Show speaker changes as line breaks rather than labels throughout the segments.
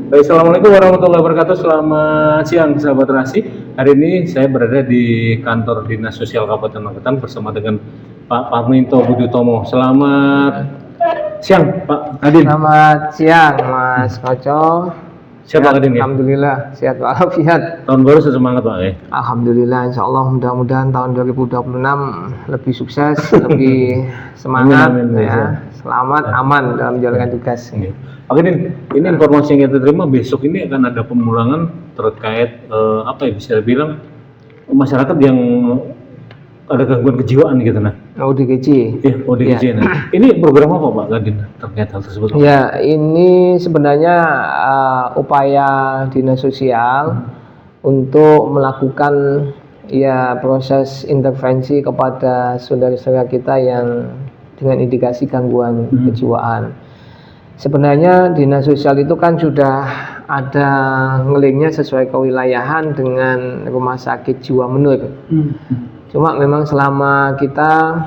Baik, assalamualaikum warahmatullahi wabarakatuh. Selamat siang, sahabat Terasi. Hari ini saya berada di kantor Dinas Sosial Kabupaten Magetan bersama dengan Pak Parminto Budi Utomo. Selamat siang, Pak Nadine.
Selamat siang, Mas Koco.
Siap, Pak Nadine, ya?
Alhamdulillah, sehat walafiat.
Tahun baru semangat, Pak.
Alhamdulillah, insya Allah mudah-mudahan tahun 2026 lebih sukses, lebih semangat,
Amin,
ya. Selamat, aman dalam menjalankan tugas.
Pak Nadine, ini informasi yang kita terima besok ini akan ada pemulangan terkait bisa dibilang masyarakat yang ada gangguan kejiwaan gitu nah.
ODGJ.
Iya, ODGJ. Ya. Nah. Ini program apa Pak Nadine terkait hal tersebut?
Ya, ini sebenarnya upaya dinas sosial untuk melakukan proses intervensi kepada saudara-saudara kita yang dengan indikasi gangguan kejiwaan. Sebenarnya dinas sosial itu kan sudah ada ngelingnya sesuai kewilayahan dengan rumah sakit jiwa menur. Cuma memang selama kita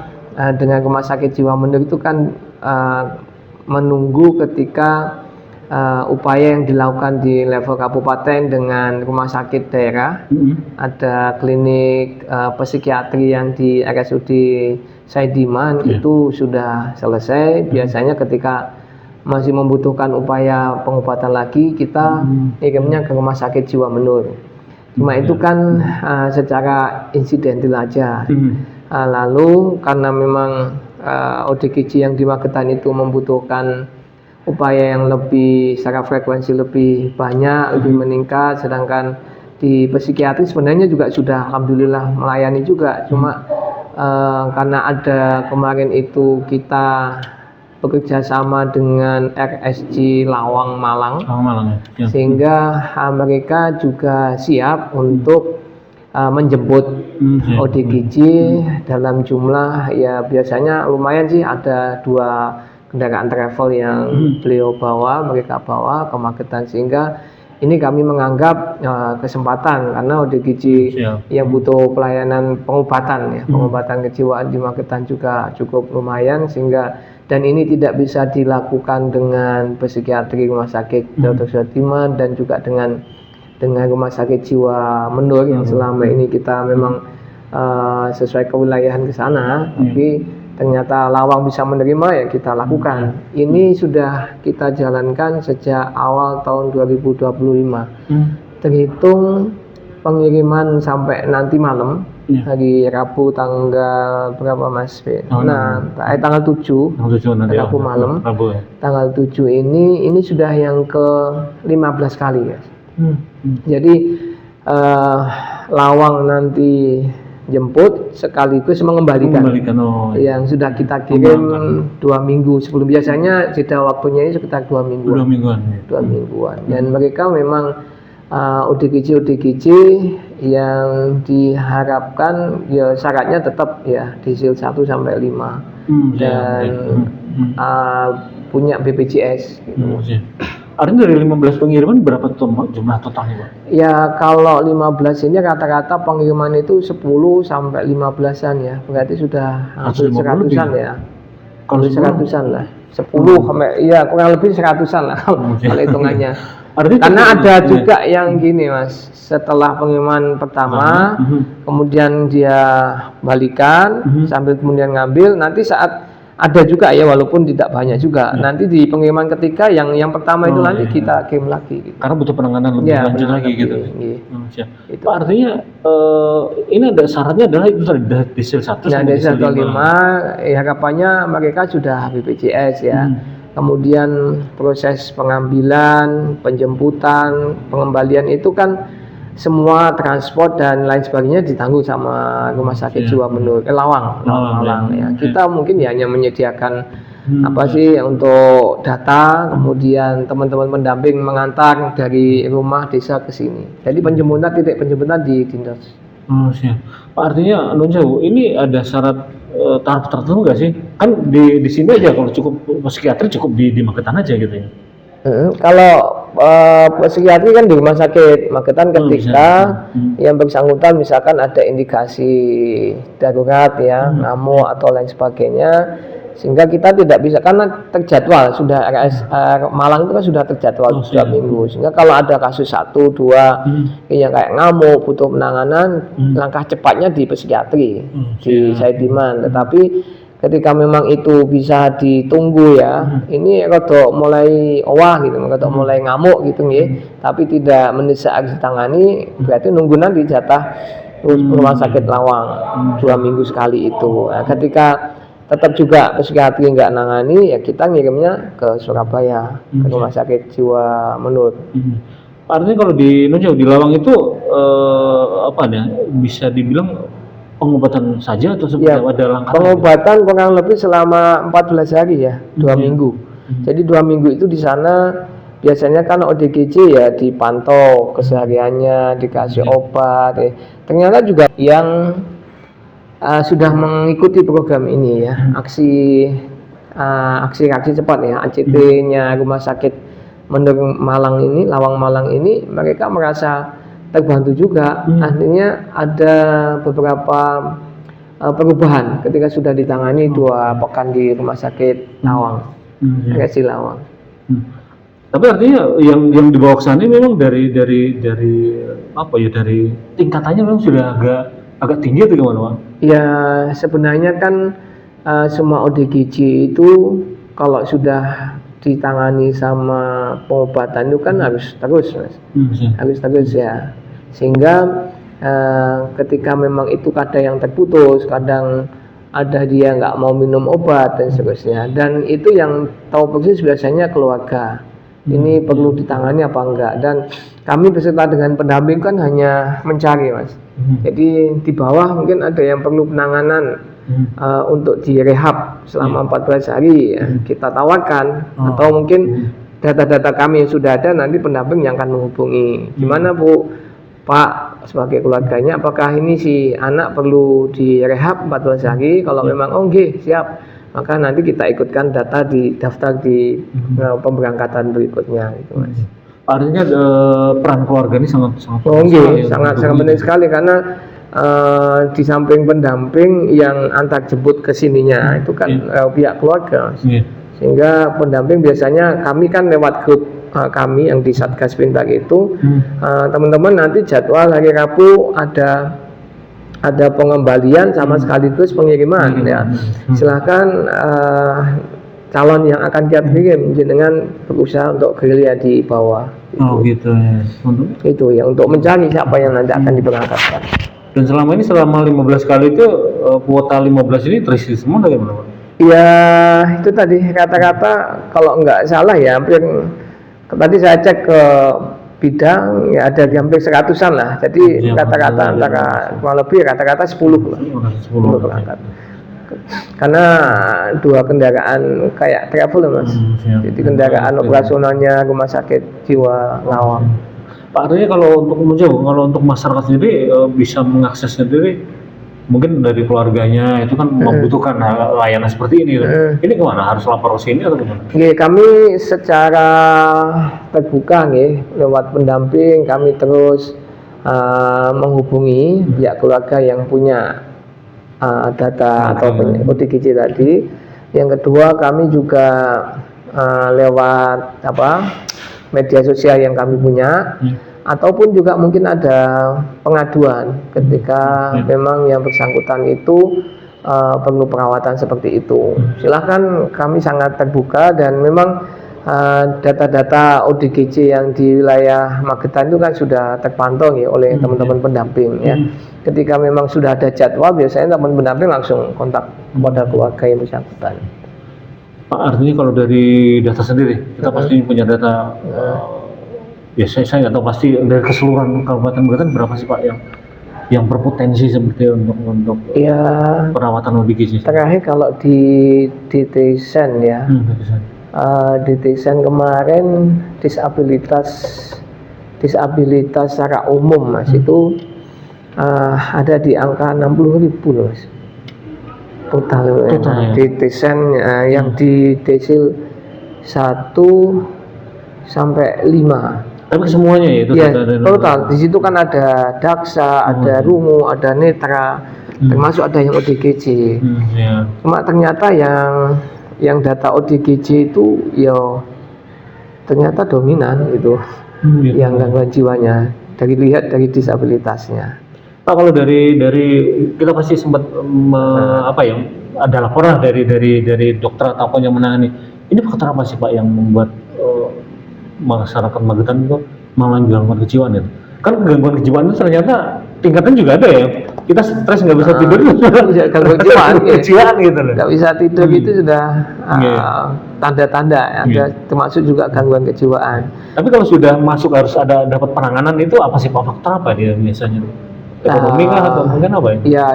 dengan rumah sakit jiwa menur itu kan menunggu ketika upaya yang dilakukan di level kabupaten dengan rumah sakit daerah, ada klinik psikiatri yang di RSUD Saidiman itu sudah selesai. Biasanya ketika masih membutuhkan upaya pengobatan lagi, kita kirimnya ke rumah sakit jiwa menur. Cuma itu kan secara insidental aja. Lalu karena memang ODGJ yang di Magetan itu membutuhkan upaya yang lebih secara frekuensi lebih banyak, lebih meningkat, sedangkan di psikiatri sebenarnya juga sudah alhamdulillah melayani juga. Cuma karena ada kemarin itu kita bekerja sama dengan RSJ Lawang Malang, ya. Sehingga mereka juga siap untuk menjemput ODGJ dalam jumlah biasanya lumayan sih, ada 2 kendaraan travel yang mereka bawa ke Magetan, sehingga ini kami menganggap kesempatan karena ODGJ yang butuh pelayanan pengobatan pengobatan kejiwaan di Magetan juga cukup lumayan, sehingga dan ini tidak bisa dilakukan dengan psikiatri rumah sakit Dr. Suhartiman dan juga dengan rumah sakit jiwa menur yang selama ini kita memang sesuai kewilayahan ke sana, tapi ternyata Lawang bisa menerima, ya kita lakukan. Ini sudah kita jalankan sejak awal tahun 2025. Terhitung pengiriman sampai nanti malam, hari Rabu tanggal berapa Mas? Tanggal 7 Rabu malam. Tanggal 7 ini sudah yang ke-15 kali ya. Jadi Lawang nanti jemput sekaligus mengembalikan yang sudah kita kirim 2 minggu sebelum. Biasanya jeda waktunya ini sekitar 2 mingguan. 2 mingguan. Dan mereka memang ODGJ yang diharapkan syaratnya tetap disil 1 sampai 5 dan punya BPJS gitu.
Artinya dari 15 pengiriman berapa jumlah totalnya, Pak? Ya
kalau 15 ini rata-rata pengiriman itu 10 sampai 15-an ya. Berarti sudah hampir 100-an ya. Kalau 100-an lah. 10 sampai kurang lebih 100-an lah kalau hitungannya. Karena ada juga yang gini Mas, setelah pengiriman pertama kemudian dia balikan sambil kemudian ngambil, nanti saat ada juga walaupun tidak banyak juga, nanti di pengiriman ketiga yang pertama itu nanti kita kirim lagi gitu.
Karena butuh penanganan lebih lanjut lagi gitu. Itu artinya ini ada syaratnya adalah itu disil 1 sampai
disil 5. Harapannya mereka sudah BPJS ya. Kemudian proses pengambilan, penjemputan, pengembalian itu kan semua transport dan lain sebagainya ditanggung sama rumah sakit jiwa menur Lawang Malang ya. Kita mungkin hanya menyediakan untuk data, kemudian teman-teman pendamping mengantar dari rumah desa ke sini. Jadi titik penjemputan di dinas.
Pak, artinya ini ada syarat taraf tertentu nggak sih? Kan di sini aja kalau cukup psikiatri cukup di Magetan aja gitu ya.
Kalau psikiatri kan di rumah sakit Magetan ketika yang bersangkutan misalkan ada indikasi darurat ngamuk atau lain sebagainya, sehingga kita tidak bisa, karena terjadwal sudah RSR Malang itu kan sudah terjadwal 2 minggu, sehingga kalau ada kasus 1-2 yang kayak ngamuk butuh penanganan, langkah cepatnya di psikiatri di Saidiman. Tetapi ketika memang itu bisa ditunggu ya, ini rada mulai owah gitu, rada mulai ngamuk gitu nggih, tapi tidak mendesak harus ditangani, berarti nunggu nanti jatah rumah sakit Lawang 2 minggu sekali itu. Nah, ketika tetap juga psikiatri nggak nangani, ya kita ngirimnya ke Surabaya, ke rumah sakit jiwa Menur.
Artinya kalau di di Lawang itu apa ya, bisa dibilang pengobatan saja atau seperti ada langkah?
Pengobatan kurang lebih selama 14 hari ya, 2 minggu. Jadi 2 minggu itu di sana biasanya kan ODGJ ya dipantau kesehariannya, dikasih obat. Ternyata juga yang sudah mengikuti program ini ya, aksi cepat ya, ACT-nya Rumah Sakit Menur Malang ini, Lawang Malang ini, mereka merasa terbantu juga. Artinya ada beberapa perubahan ketika sudah ditangani 2 pekan di Rumah Sakit Lawang, RSI Lawang.
Tapi artinya yang dibawa ke sana memang dari apa ya, dari tingkatannya memang sudah agak tinggi atau gimana, Pak?
Ya sebenarnya kan semua ODGJ itu kalau sudah ditangani sama pengobatan itu kan harus terus, Mas. Harus terus ya. Sehingga ketika memang itu kadang yang terputus, kadang ada dia nggak mau minum obat dan seterusnya. Dan itu yang tahu persis biasanya keluarga. Ini perlu ditangani apa enggak, dan kami beserta dengan pendamping kan hanya mencari, Mas. Jadi di bawah mungkin ada yang perlu penanganan untuk direhab selama 14 hari ya, kita tawarkan, atau mungkin data-data kami yang sudah ada nanti pendamping yang akan menghubungi, gimana Bu, Pak, sebagai keluarganya apakah ini si anak perlu direhab 14 hari, kalau memang oke, siap, maka nanti kita ikutkan data di daftar di pemberangkatan berikutnya gitu, Mas.
Artinya peran keluarga ini sangat
penting sekali, karena di samping pendamping yang antar jemput ke sininya itu kan pihak keluarga, Mas. Sehingga pendamping biasanya kami kan lewat grup kami yang di Satgas Pintar itu, teman-teman nanti jadwal hari Rabu ada pengembalian sama sekaligus pengiriman ya. Silahkan calon yang akan kita kirim dengan berusaha untuk gerilya di bawah.
Gitu ya.
Itu ya, untuk mencari siapa yang nanti akan diberangkatkan.
Dan selama 15 kali itu kuota 15 ini terisi semua bagaimana, Pak?
Ya itu tadi rata-rata kalau nggak salah ya, hampir tadi saya cek ke bidang ya ada hampir 100-an lah. Jadi rata-rata antara kurang lebih rata-rata 10 berangkat. Karena 2 kendaraan kayak travel, Mas. Jadi kendaraan operasionalnya Rumah Sakit Jiwa Lawang.
Pak, artinya kalau untuk masyarakat sendiri bisa mengakses sendiri, mungkin dari keluarganya itu kan membutuhkan layanan seperti ini. Ini kemana? Harus lapor ke sini atau gimana?
Kami secara terbuka lewat pendamping kami terus menghubungi pihak keluarga yang punya data atau ODGJ tadi. Yang kedua kami juga lewat media sosial yang kami punya, ataupun juga mungkin ada pengaduan ketika memang yang bersangkutan itu perlu perawatan seperti itu. Silahkan, kami sangat terbuka, dan memang data-data ODGJ yang di wilayah Magetan itu kan sudah terpantau oleh teman-teman pendamping ya. Ketika memang sudah ada jadwal, biasanya teman pendamping langsung kontak kepada keluarga yang bersangkutan.
Pak, artinya kalau dari data sendiri kita pasti punya data. Ya saya nggak tahu pasti dari keseluruhan Kabupaten Magetan berapa sih Pak yang berpotensi seperti untuk perawatan ODGJ.
Terakhir kalau di Desen ya, di Desen kemarin disabilitas secara umum, Mas, itu ada di angka 60.000 loh, Mas. Total ya. Di Desen yang di Desil 1 sampai 5.
Tapi semuanya ya itu
ya, total. Di situ kan ada Daksa, ada Rungu, ada Netra, termasuk ada yang ODGJ.
Ya.
Cuma ternyata yang data ODGJ itu ya ternyata dominan itu
Gitu.
yang gangguan jiwanya, lihat dari disabilitasnya.
Pak, kalau dari kita pasti sempat apa ya, ada laporan dari dokter ataupun yang menangani. Ini faktor apa sih Pak yang membuat masyarakat Magetan itu mengalami gangguan kejiwaan itu? Kan gangguan kejiwaan itu ternyata tingkatan juga ada ya. Kita stres nggak bisa tidur,
Gangguan kejiwaan,
kejiwaan gitu loh.
nggak bisa tidur itu sudah tanda-tanda, ada termasuk juga gangguan kejiwaan.
Tapi kalau sudah masuk harus ada dapat penanganan, itu apa sih Pak, faktor apa dia biasanya? Ekonomi kah atau mungkin apa ya?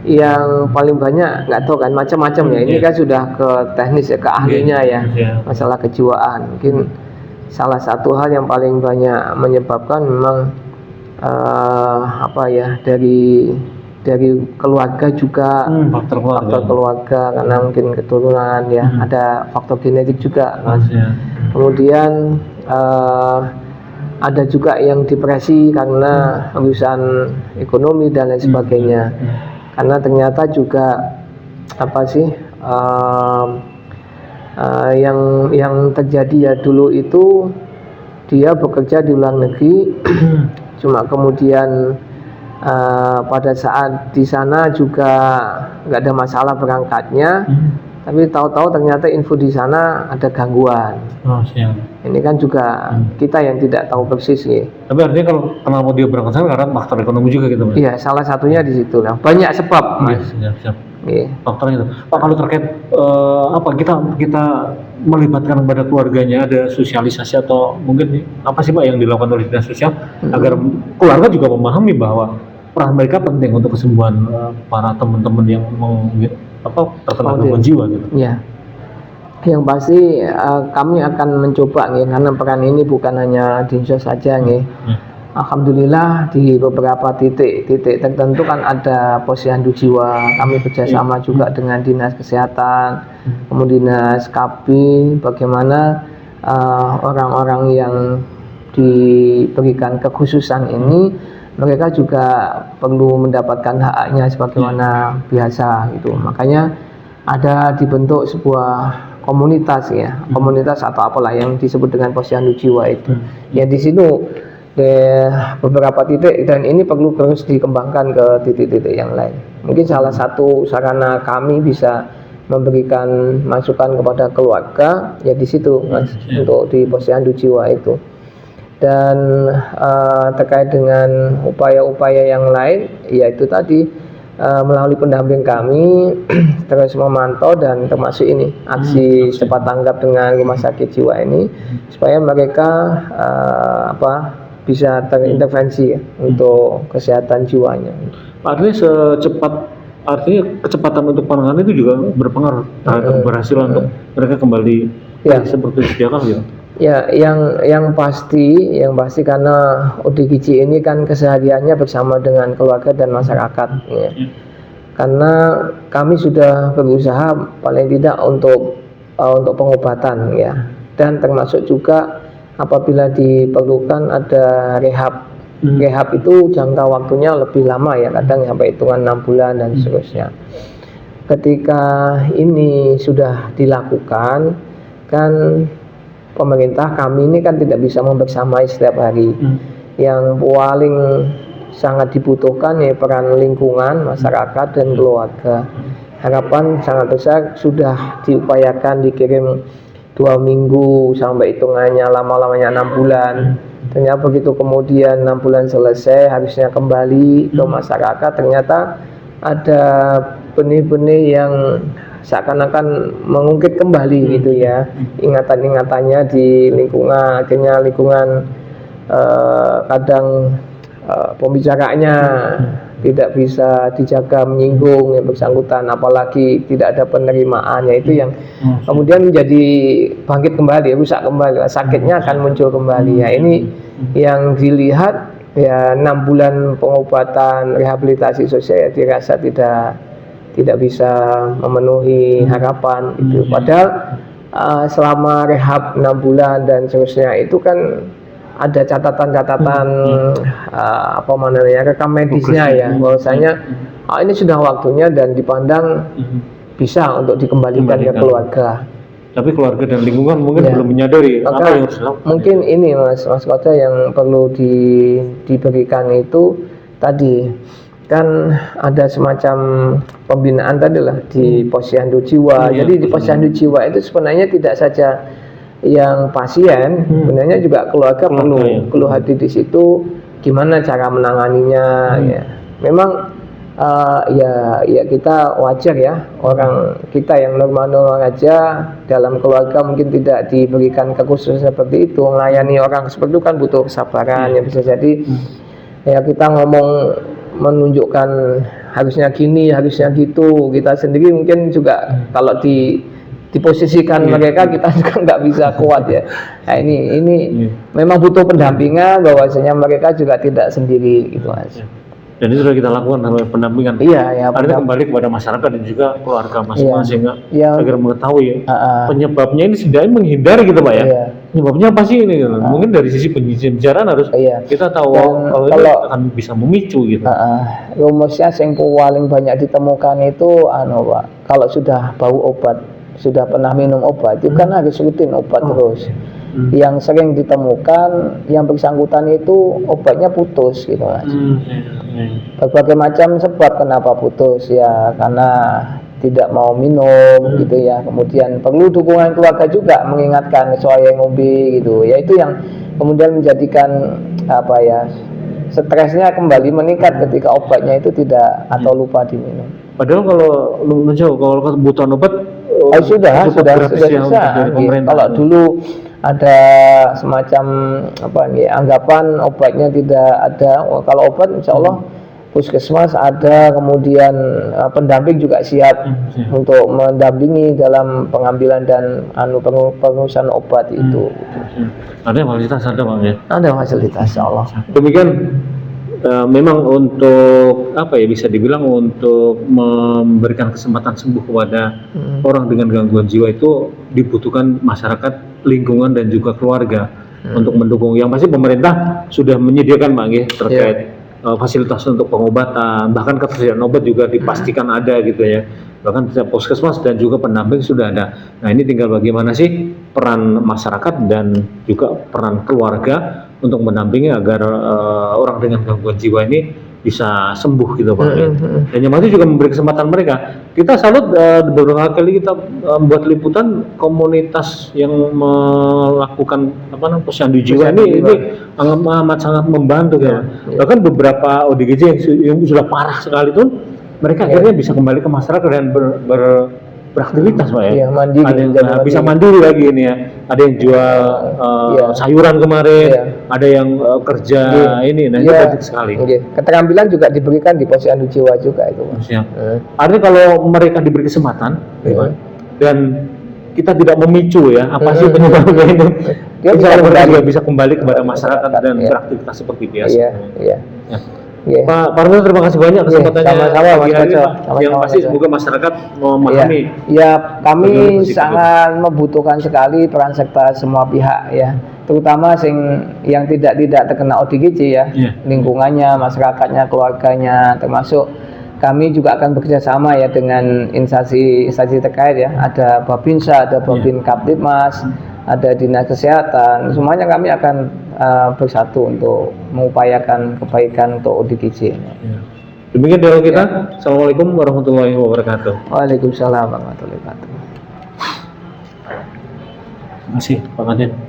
Yang paling banyak nggak tahu kan, macam-macam ya. Ini kan sudah ke teknis ya, ke ahlinya ya. Masalah kejiwaan mungkin salah satu hal yang paling banyak menyebabkan memang apa ya, dari keluarga juga,
faktor
keluarga karena mungkin keturunan ya, ada faktor genetik juga Mas. Kemudian ada juga yang depresi karena urusan ekonomi dan lain sebagainya. Karena ternyata juga apa sih yang terjadi ya, dulu itu dia bekerja di luar negeri, cuma kemudian pada saat di sana juga nggak ada masalah berangkatnya, tapi tahu-tahu ternyata info di sana ada gangguan. Ini kan juga kita yang tidak tahu persis ya.
Tapi artinya kalau kenapa dia berangkat sana karena faktor ekonomi juga gitu Mas?
Iya, salah satunya di situ lah. Banyak sebab Mas.
Siap. Faktornya itu. Pak, kalau terkait apa kita melibatkan kepada keluarganya, ada sosialisasi atau mungkin apa sih Pak yang dilakukan oleh dinas sosial agar keluarga juga memahami bahwa peran mereka penting untuk kesembuhan para teman-teman yang terkena gangguan jiwa gitu.
Ya. Yang pasti kami akan mencoba nih, karena peran ini bukan hanya Dinsos saja nih. Alhamdulillah di beberapa titik tertentu kan ada posyandu jiwa. Kami bekerjasama juga dengan dinas kesehatan, kemudian dinas KAPI, bagaimana orang-orang yang diberikan kekhususan ini mereka juga perlu mendapatkan haknya sebagaimana biasa gitu. Makanya ada dibentuk sebuah komunitas ya, komunitas atau apalah yang disebut dengan posyandu jiwa itu. Ya di situ beberapa titik, dan ini perlu terus dikembangkan ke titik-titik yang lain. Mungkin salah satu sarana kami bisa memberikan masukan kepada keluarga ya di situ Mas, untuk di posyandu jiwa itu. Dan terkait dengan upaya-upaya yang lain, yaitu tadi melalui pendamping kami terus memantau dan termasuk ini aksi cepat tanggap dengan rumah sakit jiwa ini supaya mereka bisa terintervensi ya, untuk kesehatan jiwanya.
Artinya kecepatan untuk penanganan itu juga berpengaruh terhadap keberhasilan untuk mereka kembali seperti sedia kala gitu.
Ya, yang pasti karena ODGJ ini kan kesehariannya bersama dengan keluarga dan masyarakat ya. Karena kami sudah berusaha paling tidak untuk pengobatan ya, dan termasuk juga apabila diperlukan ada rehab. Rehab itu jangka waktunya lebih lama ya, kadang sampai hitungan 6 bulan dan seterusnya. Ketika ini sudah dilakukan, kan pemerintah kami ini kan tidak bisa membersamai setiap hari. Yang paling sangat dibutuhkan ya peran lingkungan, masyarakat dan keluarga. Harapan sangat besar sudah diupayakan dikirim 2 minggu sampai hitungannya lama-lamanya 6 bulan. Ternyata begitu kemudian 6 bulan selesai harusnya kembali ke masyarakat, ternyata ada benih-benih yang seakan-akan mengungkit kembali gitu ya, ingatan-ingatannya di lingkungan. Akhirnya lingkungan kadang pembicaranya tidak bisa dijaga, menyinggung yang bersangkutan, apalagi tidak ada penerimaannya, itu yang kemudian menjadi bangkit kembali, rusak kembali, sakitnya akan muncul kembali ya. Ini yang dilihat ya, 6 bulan pengobatan rehabilitasi sosial ya, dirasa tidak bisa memenuhi harapan itu. Padahal selama rehab 6 bulan dan seterusnya itu kan ada catatan-catatan rekam medisnya ya, bahwasanya ini sudah waktunya dan dipandang bisa untuk dikembalikan ke keluarga.
Tapi keluarga dan lingkungan mungkin
Ya.
belum menyadari
Maka
apa yang harus dilakukan.
mungkin ini Mas Kota yang perlu diberikan itu tadi kan ada semacam pembinaan tadi lah di posyandu jiwa.
Iya,
Jadi di posyandu jiwa itu sebenarnya tidak saja yang pasien, sebenarnya juga keluarga perlu
ya.
hadir di situ. Gimana cara menanganinya? Ya, memang ya kita wajar ya, orang kita yang normal-normal aja dalam keluarga mungkin tidak diberikan kekhususan seperti itu. Melayani orang seperti itu kan butuh kesabaran. Ya bisa jadi ya kita ngomong menunjukkan harusnya gini, harusnya gitu. Kita sendiri mungkin juga kalau diposisikan mereka kita juga nggak bisa kuat ya. Nah ini memang butuh pendampingan, bahwasanya mereka juga tidak sendiri gitu Mas.
Dan itu sudah kita lakukan namanya pendampingan.
Iya ya.
Artinya kembali kepada masyarakat dan juga keluarga masing-masing agar mengetahui penyebabnya ini setidaknya menghindari gitu Pak ya. Penyebabnya apa sih ini? Mungkin dari sisi pembicaraan harus kita tahu kalau itu akan bisa memicu gitu.
Rumusnya yang paling banyak ditemukan itu Pak, kalau sudah bau obat, sudah pernah minum obat itu kan harus rutin obat terus. Yang sering ditemukan yang bersangkutan itu obatnya putus gitu Mas. Berbagai macam sebab kenapa putus ya, karena tidak mau minum gitu ya. Kemudian perlu dukungan keluarga juga mengingatkan soal yang ngombe gitu. Ya itu yang kemudian menjadikan stresnya kembali meningkat ketika obatnya itu tidak atau lupa diminum.
Padahal kalau kebutuhan obat
sudah bisa. Kalau dulu ada semacam anggapan obatnya tidak ada, kalau obat insya Allah puskesmas ada, kemudian pendamping juga siap untuk mendampingi dalam pengambilan dan pengurusan obat itu.
Ada fasilitas ada Bang ya?
Ada fasilitas insya Allah.
Demikian memang untuk bisa dibilang untuk memberikan kesempatan sembuh kepada orang dengan gangguan jiwa itu dibutuhkan masyarakat, lingkungan dan juga keluarga untuk mendukung. Yang pasti pemerintah sudah menyediakan Bang ya terkait fasilitas untuk pengobatan, bahkan ketersediaan obat juga dipastikan ada gitu ya. Bahkan puskesmas dan juga pendamping sudah ada. Nah ini tinggal bagaimana sih peran masyarakat dan juga peran keluarga untuk mendampingi agar orang dengan gangguan jiwa ini bisa sembuh gitu Pak. Dan yang pasti juga memberi kesempatan mereka. Kita salut beberapa kali kita membuat liputan komunitas yang melakukan posyandu jiwa ini amat sangat membantu ya. Bahkan beberapa ODGJ yang sudah parah sekali tuh mereka akhirnya bisa kembali ke masyarakat dan beraktivitas Pak ya. Ada yang bisa mandiri lagi ini ya. Ada yang jual sayuran kemarin, ada yang kerja ini, nah itu banyak sekali.
Keterampilan juga diberikan di posyandu jiwa juga itu.
Artinya kalau mereka diberi kesempatan dan kita tidak memicu ya apa sih penyebabnya itu, dia bisa kembali kepada masyarakat dan beraktivitas seperti biasa. Pak Parno, terima kasih banyak kesempatannya pagi hari Pak. Yang pasti semoga masyarakat memahami.
Ya, kami sangat membutuhkan sekali peran serta semua pihak ya, terutama yang tidak terkena ODGJ ya, lingkungannya, masyarakatnya, keluarganya, termasuk kami juga akan bekerja sama ya dengan instansi terkait ya. Ada Babinsa, ada Babin Kaptipmas, ada Dinas Kesehatan, semuanya kami akan bersatu untuk mengupayakan kebaikan untuk ODGJ.
Demikian dialog kita. Assalamualaikum warahmatullahi wabarakatuh.
Waalaikumsalam warahmatullahi wabarakatuh.
Terima kasih Pak Kadin.